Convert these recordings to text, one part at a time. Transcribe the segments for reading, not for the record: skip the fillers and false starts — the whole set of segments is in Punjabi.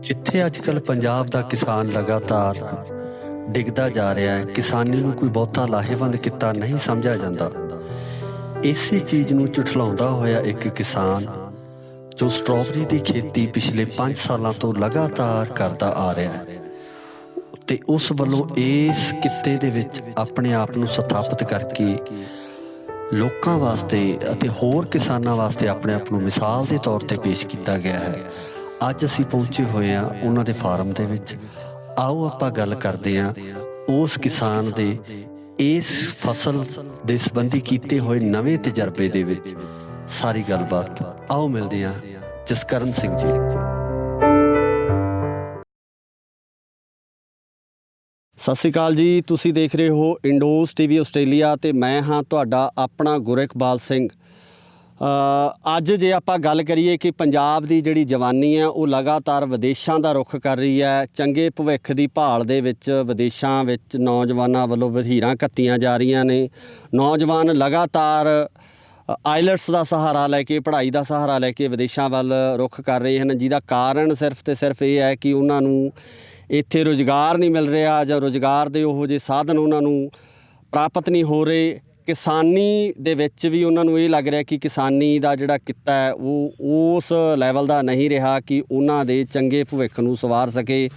ਜਿੱਥੇ ਅੱਜ ਕੱਲ੍ਹ ਪੰਜਾਬ ਦਾ ਕਿਸਾਨ ਲਗਾਤਾਰ ਡਿੱਗਦਾ ਜਾ ਰਿਹਾ ਹੈ, ਕਿਸਾਨੀ ਨੂੰ ਕੋਈ ਬਹੁਤਾ ਲਾਹੇਵੰਦ ਕਿੱਤਾ ਨਹੀਂ ਸਮਝਿਆ ਜਾਂਦਾ। ਇਸੇ ਚੀਜ਼ ਨੂੰ ਝੁਠਲਾਉਂਦਾ ਹੋਇਆ ਇੱਕ ਕਿਸਾਨ ਜੋ ਸਟ੍ਰਾਬੇਰੀ ਦੀ ਖੇਤੀ ਪਿਛਲੇ 5 ਸਾਲਾਂ ਤੋਂ ਲਗਾਤਾਰ ਕਰਦਾ ਆ ਰਿਹਾ ਹੈ ਤੇ ਉਸ ਵੱਲੋਂ ਇਸ ਕਿੱਤੇ ਦੇ ਵਿੱਚ ਆਪਣੇ ਆਪ ਨੂੰ ਸਥਾਪਿਤ ਕਰਕੇ ਲੋਕਾਂ ਵਾਸਤੇ ਅਤੇ ਹੋਰ ਕਿਸਾਨਾਂ ਵਾਸਤੇ ਆਪਣੇ ਆਪ ਨੂੰ ਮਿਸਾਲ ਦੇ ਤੌਰ 'ਤੇ ਪੇਸ਼ ਕੀਤਾ ਗਿਆ ਹੈ। ਅੱਜ ਅਸੀਂ ਪਹੁੰਚੇ ਹੋਏ ਹਾਂ ਉਹਨਾਂ ਦੇ ਫਾਰਮ ਦੇ ਵਿੱਚ। ਆਓ ਆਪਾਂ ਗੱਲ ਕਰਦੇ ਹਾਂ ਉਸ ਕਿਸਾਨ ਦੇ ਇਸ ਫਸਲ ਦੇ ਸੰਬੰਧੀ ਕੀਤੇ ਹੋਏ ਨਵੇਂ ਤਜਰਬੇ ਦੇ ਵਿੱਚ ਸਾਰੀ ਗੱਲਬਾਤ। ਆਓ ਮਿਲਦੇ ਹਾਂ ਜਸਕਰਨ ਸਿੰਘ ਜੀ। ਸਤਿ ਸ਼੍ਰੀ ਅਕਾਲ ਜੀ, ਤੁਸੀਂ ਦੇਖ ਰਹੇ ਹੋ ਇੰਡੋਜ਼ TV ਆਸਟ੍ਰੇਲੀਆ ਅਤੇ ਮੈਂ ਹਾਂ ਤੁਹਾਡਾ ਆਪਣਾ ਗੁਰਿਕਬਾਲ ਸਿੰਘ। ਅੱਜ ਜੇ ਆਪਾਂ ਗੱਲ ਕਰੀਏ ਕਿ ਪੰਜਾਬ ਦੀ ਜਿਹੜੀ ਜਵਾਨੀ ਹੈ ਉਹ ਲਗਾਤਾਰ ਵਿਦੇਸ਼ਾਂ ਦਾ ਰੁੱਖ ਕਰ ਰਹੀ ਹੈ। ਚੰਗੇ ਭਵਿੱਖ ਦੀ ਭਾਲ ਦੇ ਵਿੱਚ ਵਿਦੇਸ਼ਾਂ ਵਿੱਚ ਨੌਜਵਾਨਾਂ ਵੱਲੋਂ ਵਹੀਰਾਂ ਘੱਤੀਆਂ ਜਾ ਰਹੀਆਂ ਨੇ। ਨੌਜਵਾਨ ਲਗਾਤਾਰ ਆਈਲੈਟਸ ਦਾ ਸਹਾਰਾ ਲੈ ਕੇ, ਪੜ੍ਹਾਈ ਦਾ ਸਹਾਰਾ ਲੈ ਕੇ ਵਿਦੇਸ਼ਾਂ ਵੱਲ ਰੁੱਖ ਕਰ ਰਹੇ ਹਨ, ਜਿਹਦਾ ਕਾਰਨ ਸਿਰਫ ਅਤੇ ਸਿਰਫ ਇਹ ਹੈ ਕਿ ਉਹਨਾਂ ਨੂੰ ਇੱਥੇ ਰੁਜ਼ਗਾਰ ਨਹੀਂ ਮਿਲ ਰਿਹਾ ਜਾਂ ਰੁਜ਼ਗਾਰ ਦੇ ਉਹੋ ਜਿਹੇ ਸਾਧਨ ਉਹਨਾਂ ਨੂੰ ਪ੍ਰਾਪਤ ਨਹੀਂ ਹੋ ਰਹੇ। ਕਿਸਾਨੀ ਦੇ ਵਿੱਚ ਵੀ ਉਹਨਾਂ ਨੂੰ ਇਹ ਲੱਗ ਰਿਹਾ ਕਿ ਕਿਸਾਨੀ ਦਾ ਜਿਹੜਾ ਕਿੱਤਾ ਹੈ ਉਹ ਉਸ ਲੈਵਲ ਦਾ ਨਹੀਂ ਰਿਹਾ ਕਿ ਉਹਨਾਂ ਦੇ ਚੰਗੇ ਭਵਿੱਖ ਨੂੰ ਸੰਵਾਰ ਸਕੇ।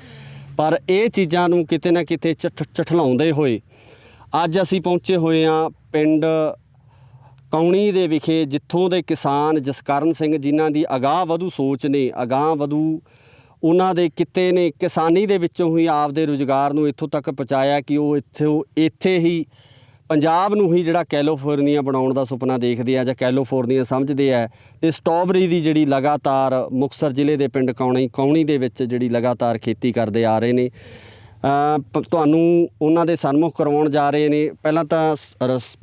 ਪਰ ਇਹ ਚੀਜ਼ਾਂ ਨੂੰ ਕਿਤੇ ਨਾ ਕਿਤੇ ਝਠਲਾਉਂਦੇ ਹੋਏ ਅੱਜ ਅਸੀਂ ਪਹੁੰਚੇ ਹੋਏ ਹਾਂ ਪਿੰਡ ਕੌਣੀ ਦੇ ਵਿਖੇ, ਜਿੱਥੋਂ ਦੇ ਕਿਸਾਨ ਜਸਕਰਨ ਸਿੰਘ, ਜਿਨ੍ਹਾਂ ਦੀ ਅਗਾਂਹ ਵਧੂ ਸੋਚ ਨੇ, ਅਗਾਂਹ ਵਧੂ ਉਹਨਾਂ ਦੇ ਕਿੱਤੇ ਨੇ, ਕਿਸਾਨੀ ਦੇ ਵਿੱਚੋਂ ਹੀ ਆਪਦੇ ਰੁਜ਼ਗਾਰ ਨੂੰ ਇੱਥੋਂ ਤੱਕ ਪਹੁੰਚਾਇਆ ਕਿ ਉਹ ਇੱਥੇ ਹੀ ਪੰਜਾਬ ਨੂੰ ਹੀ ਜਿਹੜਾ ਕੈਲੀਫੋਰਨੀਆ ਬਣਾਉਣ ਦਾ ਸੁਪਨਾ ਦੇਖਦੇ ਆ ਜਾਂ ਕੈਲੀਫੋਰਨੀਆ ਸਮਝਦੇ ਆ। ਅਤੇ ਸਟ੍ਰਾਬੇਰੀ ਦੀ ਜਿਹੜੀ ਲਗਾਤਾਰ ਮੁਕਤਸਰ ਜ਼ਿਲ੍ਹੇ ਦੇ ਪਿੰਡ ਕੌਣੀ ਦੇ ਵਿੱਚ ਜਿਹੜੀ ਲਗਾਤਾਰ ਖੇਤੀ ਕਰਦੇ ਆ ਰਹੇ ਨੇ, ਤੁਹਾਨੂੰ ਉਹਨਾਂ ਦੇ ਸਨਮੁਖ ਕਰਵਾਉਣ ਜਾ ਰਹੇ ਨੇ। ਪਹਿਲਾਂ ਤਾਂ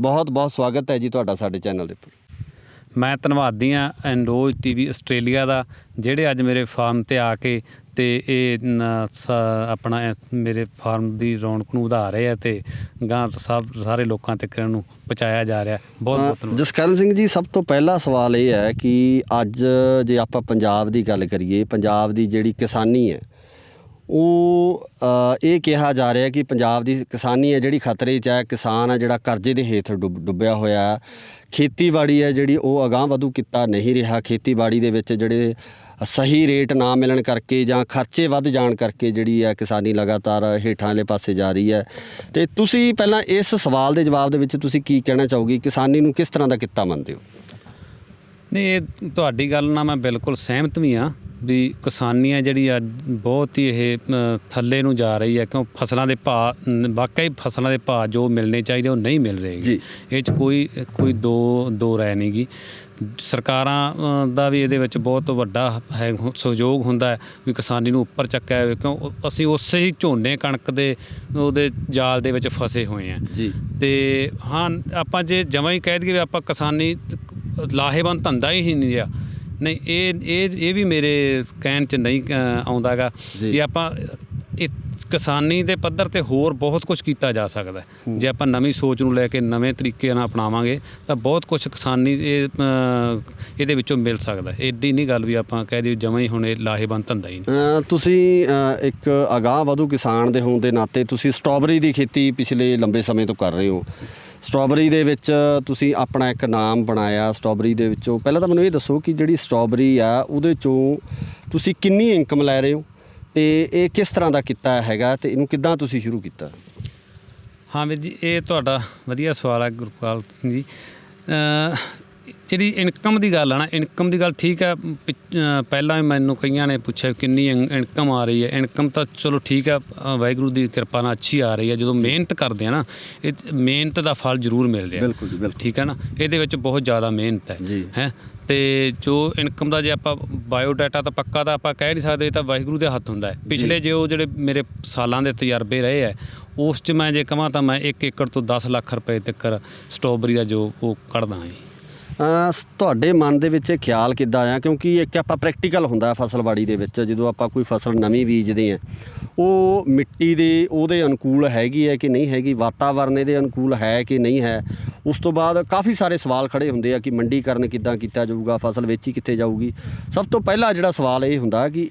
ਬਹੁਤ ਬਹੁਤ ਸਵਾਗਤ ਹੈ ਜੀ ਤੁਹਾਡਾ ਸਾਡੇ ਚੈਨਲ ਦੇ ਉੱਪਰ। ਮੈਂ ਧੰਨਵਾਦੀ ਹਾਂ ਇੰਡੋਜ਼ TV ਆਸਟ੍ਰੇਲੀਆ ਦਾ, ਜਿਹੜੇ ਅੱਜ ਮੇਰੇ ਫਾਰਮ 'ਤੇ ਆ ਕੇ ਅਤੇ ਇਹ ਆਪਣਾ ਮੇਰੇ ਫਾਰਮ ਦੀ ਰੌਣਕ ਨੂੰ ਵਧਾ ਰਹੇ ਆ ਅਤੇ ਗਾਂ ਸਾਰੇ ਲੋਕਾਂ ਤੱਕ ਇਹਨੂੰ ਪਹੁੰਚਾਇਆ ਜਾ ਰਿਹਾ। ਬਹੁਤ ਜਸਕਰਨ ਸਿੰਘ ਜੀ, ਸਭ ਤੋਂ ਪਹਿਲਾ ਸਵਾਲ ਇਹ ਹੈ ਕਿ ਅੱਜ ਜੇ ਆਪਾਂ ਪੰਜਾਬ ਦੀ ਗੱਲ ਕਰੀਏ, ਪੰਜਾਬ ਦੀ ਜਿਹੜੀ ਕਿਸਾਨੀ ਹੈ ਉਹ ਇਹ ਕਿਹਾ ਜਾ ਰਿਹਾ ਕਿ ਪੰਜਾਬ ਦੀ ਕਿਸਾਨੀ ਹੈ ਜਿਹੜੀ ਖਤਰੇ 'ਚ ਹੈ। ਕਿਸਾਨ ਹੈ ਜਿਹੜਾ ਕਰਜ਼ੇ ਦੇ ਹੇਠ ਡੁੱਬਿਆ ਹੋਇਆ। ਖੇਤੀਬਾੜੀ ਹੈ ਜਿਹੜੀ ਉਹ ਅਗਾਂਹ ਵਧੂ ਕਿੱਤਾ ਨਹੀਂ ਰਿਹਾ। ਖੇਤੀਬਾੜੀ ਦੇ ਵਿੱਚ ਜਿਹੜੇ ਸਹੀ ਰੇਟ ਨਾ ਮਿਲਣ ਕਰਕੇ ਜਾਂ ਖਰਚੇ ਵੱਧ ਜਾਣ ਕਰਕੇ ਜਿਹੜੀ ਹੈ ਕਿਸਾਨੀ ਲਗਾਤਾਰ ਹੇਠਾਂ ਵਾਲੇ ਪਾਸੇ ਜਾ ਰਹੀ ਹੈ। ਅਤੇ ਤੁਸੀਂ ਪਹਿਲਾਂ ਇਸ ਸਵਾਲ ਦੇ ਜਵਾਬ ਦੇ ਵਿੱਚ ਤੁਸੀਂ ਕੀ ਕਹਿਣਾ ਚਾਹੋਗੇ? ਕਿਸਾਨੀ ਨੂੰ ਕਿਸ ਤਰ੍ਹਾਂ ਦਾ ਕਿੱਤਾ ਮੰਨਦੇ ਹੋ? ਨਹੀਂ, ਇਹ ਤੁਹਾਡੀ ਗੱਲ ਨਾਲ ਮੈਂ ਬਿਲਕੁਲ ਸਹਿਮਤ ਵੀ ਹਾਂ ਵੀ ਕਿਸਾਨੀ ਹੈ ਜਿਹੜੀ ਅੱਜ ਬਹੁਤ ਹੀ ਇਹ ਥੱਲੇ ਨੂੰ ਜਾ ਰਹੀ ਹੈ, ਕਿਉਂ ਫਸਲਾਂ ਦੇ ਭਾਅ, ਵਾਕਈ ਫਸਲਾਂ ਦੇ ਭਾਅ ਜੋ ਮਿਲਣੇ ਚਾਹੀਦੇ ਉਹ ਨਹੀਂ ਮਿਲ ਰਹੇ ਜੀ। ਇਹ 'ਚ ਕੋਈ ਦੋ ਰਾਏ ਨਹੀਂ ਗੀ। ਸਰਕਾਰਾਂ ਦਾ ਵੀ ਇਹਦੇ ਵਿੱਚ ਬਹੁਤ ਵੱਡਾ ਹੈ ਸਹਿਯੋਗ ਹੁੰਦਾ ਹੈ ਵੀ ਕਿਸਾਨੀ ਨੂੰ ਉੱਪਰ ਚੱਕਿਆ ਹੋਵੇ, ਕਿਉਂ ਅਸੀਂ ਉਸੇ ਹੀ ਝੋਨੇ ਕਣਕ ਦੇ ਉਹਦੇ ਜਾਲ ਦੇ ਵਿੱਚ ਫਸੇ ਹੋਏ ਹਾਂ ਜੀ। ਅਤੇ ਹਾਂ, ਆਪਾਂ ਜੇ ਜਮਾਂ ਹੀ ਕਹਿ ਦਈਏ ਵੀ ਆਪਾਂ ਕਿਸਾਨੀ ਲਾਹੇਵੰਦ ਧੰਦਾ ਹੀ ਨਹੀਂ ਰਿਹਾ, ਨਹੀਂ, ਇਹ ਵੀ ਮੇਰੇ ਕਹਿਣ 'ਚ ਨਹੀਂ ਆਉਂਦਾ ਗਾ ਵੀ ਆਪਾਂ ਇਹ ਕਿਸਾਨੀ ਦੇ ਪੱਧਰ 'ਤੇ ਹੋਰ ਬਹੁਤ ਕੁਛ ਕੀਤਾ ਜਾ ਸਕਦਾ। ਜੇ ਆਪਾਂ ਨਵੀਂ ਸੋਚ ਨੂੰ ਲੈ ਕੇ ਨਵੇਂ ਤਰੀਕੇ ਨਾਲ ਅਪਣਾਵਾਂਗੇ ਤਾਂ ਬਹੁਤ ਕੁਛ ਕਿਸਾਨੀ ਇਹਦੇ ਵਿੱਚੋਂ ਮਿਲ ਸਕਦਾ। ਇੱਡੀ ਨਹੀਂ ਗੱਲ ਵੀ ਆਪਾਂ ਕਹਿ ਦਈਏ ਜਮਾਂ ਹੀ ਹੁਣ ਇਹ ਲਾਹੇਵੰਦ ਧੰਦਾ ਹੀ ਨਹੀਂ। ਤੁਸੀਂ ਇੱਕ ਅਗਾਂਹ ਵਧੂ ਕਿਸਾਨ ਦੇ ਹੋਣ ਦੇ ਨਾਤੇ ਤੁਸੀਂ ਸਟ੍ਰਾਬੇਰੀ ਦੀ ਖੇਤੀ ਪਿਛਲੇ ਲੰਬੇ ਸਮੇਂ ਤੋਂ ਕਰ ਰਹੇ ਹੋ। ਸਟ੍ਰਾਬੇਰੀ ਦੇ ਵਿੱਚ ਤੁਸੀਂ ਆਪਣਾ ਇੱਕ ਨਾਮ ਬਣਾਇਆ। ਸਟ੍ਰਾਬੇਰੀ ਦੇ ਵਿੱਚੋਂ ਪਹਿਲਾਂ ਤਾਂ ਮੈਨੂੰ ਇਹ ਦੱਸੋ ਕਿ ਜਿਹੜੀ ਸਟ੍ਰਾਬੇਰੀ ਆ ਉਹਦੇ 'ਚੋਂ ਤੁਸੀਂ ਕਿੰਨੀ ਇਨਕਮ ਲੈ ਰਹੇ ਹੋ ਅਤੇ ਇਹ ਕਿਸ ਤਰ੍ਹਾਂ ਦਾ ਕਿੱਤਾ ਹੈਗਾ ਅਤੇ ਇਹਨੂੰ ਕਿੱਦਾਂ ਤੁਸੀਂ ਸ਼ੁਰੂ ਕੀਤਾ? ਹਾਂ ਵੀਰ ਜੀ, ਇਹ ਤੁਹਾਡਾ ਵਧੀਆ ਸਵਾਲ ਹੈ ਗੁਰਪਾਲ ਸਿੰਘ ਜੀ। ਜਿਹੜੀ ਇਨਕਮ ਦੀ ਗੱਲ ਆ ਨਾ, ਇਨਕਮ ਦੀ ਗੱਲ ਠੀਕ ਹੈ। ਪਹਿਲਾਂ ਵੀ ਮੈਨੂੰ ਕਈਆਂ ਨੇ ਪੁੱਛਿਆ ਕਿੰਨੀ ਇਨਕਮ ਆ ਰਹੀ ਹੈ। ਇਨਕਮ ਤਾਂ ਚਲੋ ਠੀਕ ਹੈ, ਵਾਹਿਗੁਰੂ ਦੀ ਕਿਰਪਾ ਨਾਲ ਅੱਛੀ ਆ ਰਹੀ ਹੈ। ਜਦੋਂ ਮਿਹਨਤ ਕਰਦੇ ਆ ਨਾ, ਇਹ ਮਿਹਨਤ ਦਾ ਫਲ ਜ਼ਰੂਰ ਮਿਲ ਰਿਹਾ। ਬਿਲਕੁਲ ਜੀ, ਬਿਲਕੁਲ। ਠੀਕ ਹੈ ਨਾ, ਇਹਦੇ ਵਿੱਚ ਬਹੁਤ ਜ਼ਿਆਦਾ ਮਿਹਨਤ ਹੈ। ਅਤੇ ਜੋ ਇਨਕਮ ਦਾ ਜੇ ਆਪਾਂ ਬਾਇਓਡਾਟਾ ਤਾਂ ਪੱਕਾ ਤਾਂ ਆਪਾਂ ਕਹਿ ਨਹੀਂ ਸਕਦੇ, ਇਹ ਤਾਂ ਵਾਹਿਗੁਰੂ ਦੇ ਹੱਥ ਹੁੰਦਾ ਹੈ। ਪਿਛਲੇ ਜਿਹੜੇ ਮੇਰੇ ਸਾਲਾਂ ਦੇ ਤਜਰਬੇ ਰਹੇ ਹੈ, ਉਸ 'ਚ ਮੈਂ ਜੇ ਕਹਾਂ ਤਾਂ ਮੈਂ 1 ਏਕੜ ਤੋਂ 10 ਲੱਖ ਰੁਪਏ ਤੱਕ ਸਟ੍ਰਾਬੇਰੀ ਦਾ ਜੋ ਉਹ ਕੱਢਦਾ ਜੀ। ਤੁਹਾਡੇ ਮਨ ਦੇ ਵਿੱਚ ਇਹ ਖਿਆਲ ਕਿੱਦਾਂ ਆਇਆ, ਕਿਉਂਕਿ ਇੱਕ ਆਪਾਂ ਪ੍ਰੈਕਟੀਕਲ ਹੁੰਦਾ ਫਸਲਬਾੜੀ ਦੇ ਵਿੱਚ, ਜਦੋਂ ਆਪਾਂ ਕੋਈ ਫਸਲ ਨਵੀਂ ਬੀਜਦੇ ਹਾਂ ਉਹ ਮਿੱਟੀ ਦੇ ਉਹਦੇ ਅਨੁਕੂਲ ਹੈਗੀ ਹੈ ਕਿ ਨਹੀਂ ਹੈਗੀ, ਵਾਤਾਵਰਨ ਇਹਦੇ ਅਨੁਕੂਲ ਹੈ ਕਿ ਨਹੀਂ ਹੈ। ਉਸ ਤੋਂ ਬਾਅਦ ਕਾਫੀ ਸਾਰੇ ਸਵਾਲ ਖੜ੍ਹੇ ਹੁੰਦੇ ਆ ਕਿ ਮੰਡੀਕਰਨ ਕਿੱਦਾਂ ਕੀਤਾ ਜਾਊਗਾ, ਫਸਲ ਵੇਚੀ ਕਿੱਥੇ ਜਾਊਗੀ। ਸਭ ਤੋਂ ਪਹਿਲਾ ਜਿਹੜਾ ਸਵਾਲ ਇਹ ਹੁੰਦਾ ਕਿ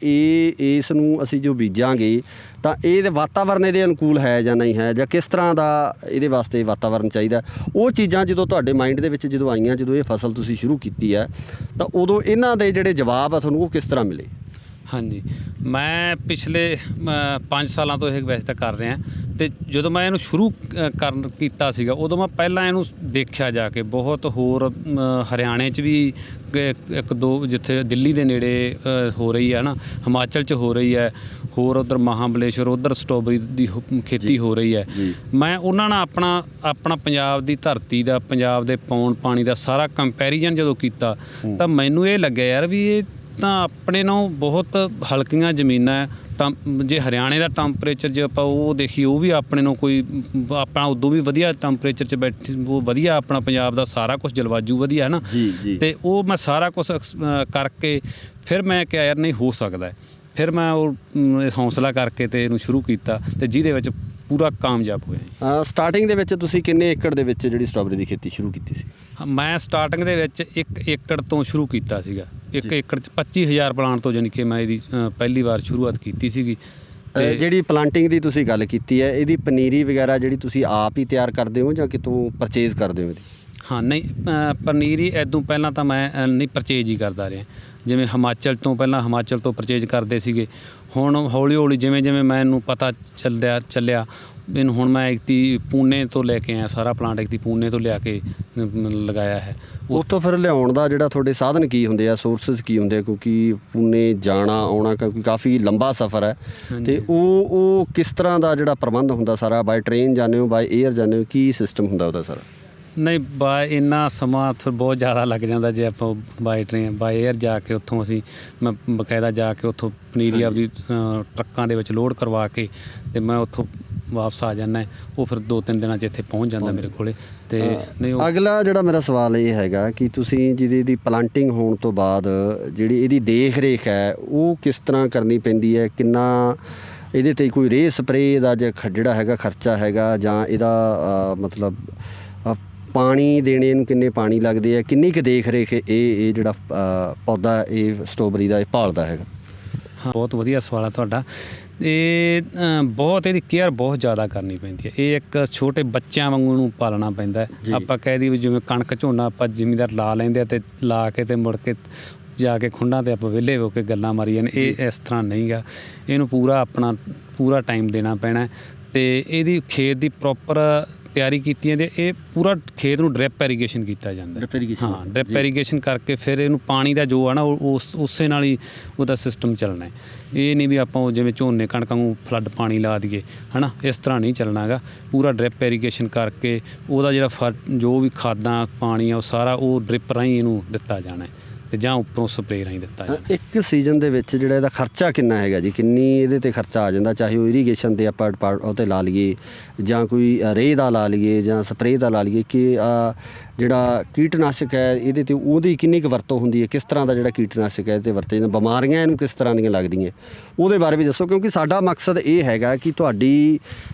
ਇਸ ਨੂੰ ਅਸੀਂ ਜੋ ਬੀਜਾਂਗੇ ਤਾਂ ਇਹ ਵਾਤਾਵਰਨ ਇਹਦੇ ਅਨੁਕੂਲ ਹੈ ਜਾਂ ਨਹੀਂ ਹੈ, ਜਾਂ ਕਿਸ ਤਰ੍ਹਾਂ ਦਾ ਇਹਦੇ ਵਾਸਤੇ ਵਾਤਾਵਰਨ ਚਾਹੀਦਾ। ਉਹ ਚੀਜ਼ਾਂ ਜਦੋਂ ਤੁਹਾਡੇ ਮਾਈਂਡ ਦੇ ਵਿੱਚ ਜਦੋਂ ਆਈਆਂ, ਜਦੋਂ ਇਹ ਫਸਲ ਤੁਸੀਂ ਸ਼ੁਰੂ ਕੀਤੀ ਹੈ, ਤਾਂ ਉਦੋਂ ਇਹਨਾਂ ਦੇ ਜਿਹੜੇ ਜਵਾਬ ਆ ਤੁਹਾਨੂੰ ਉਹ ਕਿਸ ਤਰ੍ਹਾਂ ਮਿਲੇ? ਹਾਂਜੀ, ਮੈਂ ਪਿਛਲੇ 5 ਸਾਲਾਂ ਤੋਂ ਇਹ ਵੈਸੇ ਤਾਂ ਕਰ ਰਿਹਾ, ਅਤੇ ਜਦੋਂ ਮੈਂ ਇਹਨੂੰ ਸ਼ੁਰੂ ਕੀਤਾ ਸੀਗਾ ਉਦੋਂ ਮੈਂ ਪਹਿਲਾਂ ਇਹਨੂੰ ਦੇਖਿਆ ਜਾ ਕੇ ਬਹੁਤ ਹੋਰ ਹਰਿਆਣੇ 'ਚ ਵੀ ਇੱਕ ਦੋ, ਜਿੱਥੇ ਦਿੱਲੀ ਦੇ ਨੇੜੇ ਹੋ ਰਹੀ ਹੈ ਨਾ, ਹਿਮਾਚਲ 'ਚ ਹੋ ਰਹੀ ਹੈ, ਹੋਰ ਉੱਧਰ ਮਹਾਬਲੇਸ਼ਵਰ ਉੱਧਰ ਸਟ੍ਰਾਬੇਰੀ ਦੀ ਖੇਤੀ ਹੋ ਰਹੀ ਹੈ। ਮੈਂ ਉਹਨਾਂ ਨਾਲ ਆਪਣਾ ਪੰਜਾਬ ਦੀ ਧਰਤੀ ਦਾ, ਪੰਜਾਬ ਦੇ ਪੌਣ ਪਾਣੀ ਦਾ ਸਾਰਾ ਕੰਪੈਰੀਜ਼ਨ ਜਦੋਂ ਕੀਤਾ ਤਾਂ ਮੈਨੂੰ ਇਹ ਲੱਗਿਆ ਯਾਰ ਵੀ ਇਹ ਤਾਂ ਆਪਣੇ ਨਾਲੋਂ ਬਹੁਤ ਹਲਕੀਆਂ ਜ਼ਮੀਨਾਂ ਹੈ। ਜੇ ਹਰਿਆਣੇ ਦਾ ਟੈਂਪਰੇਚਰ ਜੇ ਆਪਾਂ ਉਹ ਦੇਖੀਏ, ਉਹ ਵੀ ਆਪਣੇ ਨੂੰ ਕੋਈ ਆਪਣਾ ਉਦੋਂ ਵੀ ਵਧੀਆ ਟੈਂਪਰੇਚਰ 'ਚ ਬੈਠੇ, ਉਹ ਵਧੀਆ ਆਪਣਾ ਪੰਜਾਬ ਦਾ ਸਾਰਾ ਕੁਛ ਜਲਵਾਯੂ ਵਧੀਆ ਹੈ ਨਾ। ਅਤੇ ਉਹ ਮੈਂ ਸਾਰਾ ਕੁਛ ਕਰਕੇ ਫਿਰ ਮੈਂ ਕਿਹਾ ਯਾਰ ਨਹੀਂ ਹੋ ਸਕਦਾ ਹੈ। ਫਿਰ ਮੈਂ ਉਹ ਹੌਸਲਾ ਕਰਕੇ ਅਤੇ ਇਹਨੂੰ ਸ਼ੁਰੂ ਕੀਤਾ, ਅਤੇ ਜਿਹਦੇ ਵਿੱਚ ਪੂਰਾ ਕਾਮਯਾਬ ਹੋਇਆ। ਸਟਾਰਟਿੰਗ ਦੇ ਵਿੱਚ ਤੁਸੀਂ ਕਿੰਨੇ ਏਕੜ ਦੇ ਵਿੱਚ ਜਿਹੜੀ ਸਟ੍ਰਾਬੇਰੀ ਦੀ ਖੇਤੀ ਸ਼ੁਰੂ ਕੀਤੀ ਸੀ? ਮੈਂ ਸਟਾਰਟਿੰਗ ਦੇ ਵਿੱਚ 1 ਏਕੜ ਤੋਂ ਸ਼ੁਰੂ ਕੀਤਾ ਸੀਗਾ। 1 ਏਕੜ 'ਚ 25,000 ਪਲਾਂਟ ਤੋਂ, ਜਾਣੀ ਕਿ ਮੈਂ ਇਹਦੀ ਪਹਿਲੀ ਵਾਰ ਸ਼ੁਰੂਆਤ ਕੀਤੀ ਸੀਗੀ। ਅਤੇ ਜਿਹੜੀ ਪਲਾਂਟਿੰਗ ਦੀ ਤੁਸੀਂ ਗੱਲ ਕੀਤੀ ਹੈ, ਇਹਦੀ ਪਨੀਰੀ ਵਗੈਰਾ ਜਿਹੜੀ ਤੁਸੀਂ ਆਪ ਹੀ ਤਿਆਰ ਕਰਦੇ ਹੋ ਜਾਂ ਕਿਤੋਂ ਪਰਚੇਜ਼ ਕਰਦੇ ਹੋ ਇਹਦੀ? ਹਾਂ, ਨਹੀਂ, ਪਨੀਰੀ ਇੱਦੋਂ ਪਹਿਲਾਂ ਤਾਂ ਮੈਂ ਨਹੀਂ ਪਰਚੇਜ ਹੀ ਕਰਦਾ ਰਿਹਾ। ਜਿਵੇਂ ਹਿਮਾਚਲ ਤੋਂ ਪਹਿਲਾਂ ਹਿਮਾਚਲ ਤੋਂ ਪਰਚੇਜ ਕਰਦੇ ਸੀਗੇ। ਹੁਣ ਹੌਲੀ ਹੌਲੀ ਜਿਵੇਂ ਜਿਵੇਂ ਮੈਨੂੰ ਪਤਾ ਚੱਲਿਆ ਇਹਨੂੰ, ਹੁਣ ਮੈਂ ਪੂਨੇ ਤੋਂ ਲੈ ਕੇ ਆਇਆ ਸਾਰਾ ਪਲਾਂਟ, ਪੂਨੇ ਤੋਂ ਲਿਆ ਕੇ ਲਗਾਇਆ ਹੈ। ਉੱਥੋਂ ਫਿਰ ਲਿਆਉਣ ਦਾ ਜਿਹੜਾ ਤੁਹਾਡੇ ਸਾਧਨ ਕੀ ਹੁੰਦੇ ਆ, ਸੋਰਸਿਸ ਕੀ ਹੁੰਦੇ ਆ? ਕਿਉਂਕਿ ਪੂਨੇ ਜਾਣਾ ਆਉਣਾ ਕਿਉਂਕਿ ਕਾਫੀ ਲੰਬਾ ਸਫ਼ਰ ਹੈ, ਅਤੇ ਉਹ ਕਿਸ ਤਰ੍ਹਾਂ ਦਾ ਜਿਹੜਾ ਪ੍ਰਬੰਧ ਹੁੰਦਾ ਸਾਰਾ? ਬਾਏ ਟ੍ਰੇਨ ਜਾਂਦੇ ਹੋ, ਬਾਏ ਏਅਰ ਜਾਂਦੇ ਹੋ, ਕੀ ਸਿਸਟਮ ਹੁੰਦਾ ਉਹਦਾ ਸਾਰਾ? ਨਹੀਂ, ਇੰਨਾ ਸਮਾਂ ਉੱਥੋਂ ਬਹੁਤ ਜ਼ਿਆਦਾ ਲੱਗ ਜਾਂਦਾ ਜੇ ਆਪਾਂ ਬਾਏ ਏਅਰ ਜਾ ਕੇ ਉੱਥੋਂ ਮੈਂ ਬਕਾਇਦਾ ਜਾ ਕੇ ਉੱਥੋਂ ਪਨੀਰੀ ਆਪਦੀ ਟਰੱਕਾਂ ਦੇ ਵਿੱਚ ਲੋਡ ਕਰਵਾ ਕੇ ਅਤੇ ਮੈਂ ਉੱਥੋਂ ਵਾਪਸ ਆ ਜਾਂਦਾ। ਉਹ ਫਿਰ 2-3 ਦਿਨਾਂ 'ਚ ਇੱਥੇ ਪਹੁੰਚ ਜਾਂਦਾ ਮੇਰੇ ਕੋਲ। ਅਤੇ ਨਹੀਂ, ਅਗਲਾ ਜਿਹੜਾ ਮੇਰਾ ਸਵਾਲ ਇਹ ਹੈਗਾ ਕਿ ਤੁਸੀਂ ਜਿਹਦੀ ਪਲਾਂਟਿੰਗ ਹੋਣ ਤੋਂ ਬਾਅਦ ਜਿਹੜੀ ਇਹਦੀ ਦੇਖ ਰੇਖ ਹੈ ਉਹ ਕਿਸ ਤਰ੍ਹਾਂ ਕਰਨੀ ਪੈਂਦੀ ਹੈ? ਕਿੰਨਾ ਇਹਦੇ 'ਤੇ ਕੋਈ ਰੇਹ ਸਪਰੇਅ ਦਾ ਜਿਹੜਾ ਹੈਗਾ ਖਰਚਾ ਹੈਗਾ, ਜਾਂ ਇਹਦਾ ਮਤਲਬ ਪਾਣੀ ਦੇਣੇ ਨੂੰ ਕਿੰਨੇ ਪਾਣੀ ਲੱਗਦੇ ਆ, ਕਿੰਨੀ ਕੁ ਦੇਖ ਰੇਖ ਇਹ ਜਿਹੜਾ ਪੌਦਾ ਇਹ ਸਟ੍ਰਾਬੇਰੀ ਦਾ ਇਹ ਭਾਲਦਾ ਹੈਗਾ? ਹਾਂ, ਬਹੁਤ ਵਧੀਆ ਸਵਾਲ ਆ ਤੁਹਾਡਾ। ਇਹ ਬਹੁਤ ਇਹਦੀ ਕੇਅਰ ਬਹੁਤ ਜ਼ਿਆਦਾ ਕਰਨੀ ਪੈਂਦੀ ਹੈ। ਇਹ ਇੱਕ ਛੋਟੇ ਬੱਚਿਆਂ ਵਾਂਗੂ ਇਹਨੂੰ ਪਾਲਣਾ ਪੈਂਦਾ। ਆਪਾਂ ਕਹਿ ਦਈਏ ਵੀ ਜਿਵੇਂ ਕਣਕ ਝੋਨਾ ਆਪਾਂ ਜ਼ਿਮੀਂਦਾਰ ਲਾ ਲੈਂਦੇ ਆ, ਅਤੇ ਲਾ ਕੇ ਅਤੇ ਮੁੜ ਕੇ ਜਾ ਕੇ ਖੁੰਡਾਂ 'ਤੇ ਆਪਾਂ ਵਿਹਲੇ ਹੋ ਕੇ ਗੱਲਾਂ ਮਾਰੀ ਜਾਂਦੇ। ਇਹ ਇਸ ਤਰ੍ਹਾਂ ਨਹੀਂ ਗਾ, ਇਹਨੂੰ ਪੂਰਾ ਟਾਈਮ ਦੇਣਾ ਪੈਣਾ। ਅਤੇ ਇਹਦੀ ਖੇਤ ਦੀ ਪ੍ਰੋਪਰ ਤਿਆਰੀ ਕੀਤੀ ਜਾਂਦੀ। ਇਹ ਪੂਰਾ ਖੇਤ ਨੂੰ ਡ੍ਰਿਪ ਇਰੀਗੇਸ਼ਨ ਕੀਤਾ ਜਾਂਦਾ। ਹਾਂ, ਡ੍ਰਿਪ ਇਰੀਗੇਸ਼ਨ ਕਰਕੇ ਫਿਰ ਇਹਨੂੰ ਪਾਣੀ ਦਾ ਜੋ ਆ ਨਾ ਉਸੇ ਨਾਲ ਹੀ ਉਹਦਾ ਸਿਸਟਮ ਚੱਲਣਾ ਹੈ। ਇਹ ਨਹੀਂ ਵੀ ਆਪਾਂ ਜਿਵੇਂ ਝੋਨੇ ਕਣਕਾਂ ਨੂੰ ਫਲੱਡ ਪਾਣੀ ਲਾ ਦਈਏ, ਹੈ ਨਾ, ਇਸ ਤਰ੍ਹਾਂ ਨਹੀਂ ਚੱਲਣਾ ਹੈਗਾ। ਪੂਰਾ ਡ੍ਰਿਪ ਇਰੀਗੇਸ਼ਨ ਕਰਕੇ ਉਹਦਾ ਜਿਹੜਾ ਜੋ ਵੀ ਖਾਦਾਂ ਪਾਣੀ ਆ ਉਹ ਸਾਰਾ ਉਹ ਡ੍ਰਿਪ ਰਾਹੀਂ ਇਹਨੂੰ ਦਿੱਤਾ ਜਾਣਾ, ਅਤੇ ਜਾਂ ਉੱਪਰੋਂ ਸਪਰੇਅ ਰਾਹੀਂ ਦਿੱਤਾ ਜਾਣਾ। ਇੱਕ ਸੀਜ਼ਨ ਦੇ ਵਿੱਚ ਜਿਹੜਾ ਇਹਦਾ ਖਰਚਾ ਕਿੰਨਾ ਹੈਗਾ ਜੀ? ਕਿੰਨੀ ਇਹਦੇ 'ਤੇ ਖਰਚਾ ਆ ਜਾਂਦਾ? ਚਾਹੇ ਉਹ ਇਰੀਗੇਸ਼ਨ ਦੇ ਆਪਾਂ ਉਹ 'ਤੇ ਲਾ ਲਈਏ, ਜਾਂ ਕੋਈ ਰੇਹ ਦਾ ਲਾ ਲਈਏ, ਜਾਂ ਸਪਰੇਅ ਦਾ ਲਾ ਲਈਏ, ਕਿ ਜਿਹੜਾ ਕੀਟਨਾਸ਼ਕ ਹੈ ਇਹਦੇ 'ਤੇ ਉਹਦੀ ਕਿੰਨੀ ਕੁ ਵਰਤੋਂ ਹੁੰਦੀ ਹੈ? ਕਿਸ ਤਰ੍ਹਾਂ ਦਾ ਜਿਹੜਾ ਕੀਟਨਾਸ਼ਕ ਹੈ ਇਹਦੇ 'ਤੇ ਵਰਤੇ ਜਾਂਦੇ? ਬਿਮਾਰੀਆਂ ਇਹਨੂੰ ਕਿਸ ਤਰ੍ਹਾਂ ਦੀਆਂ ਲੱਗਦੀਆਂ, ਉਹਦੇ ਬਾਰੇ ਵੀ ਦੱਸੋ। ਕਿਉਂਕਿ ਸਾਡਾ ਮਕਸਦ ਇਹ ਹੈਗਾ ਕਿ ਤੁਹਾਡੀ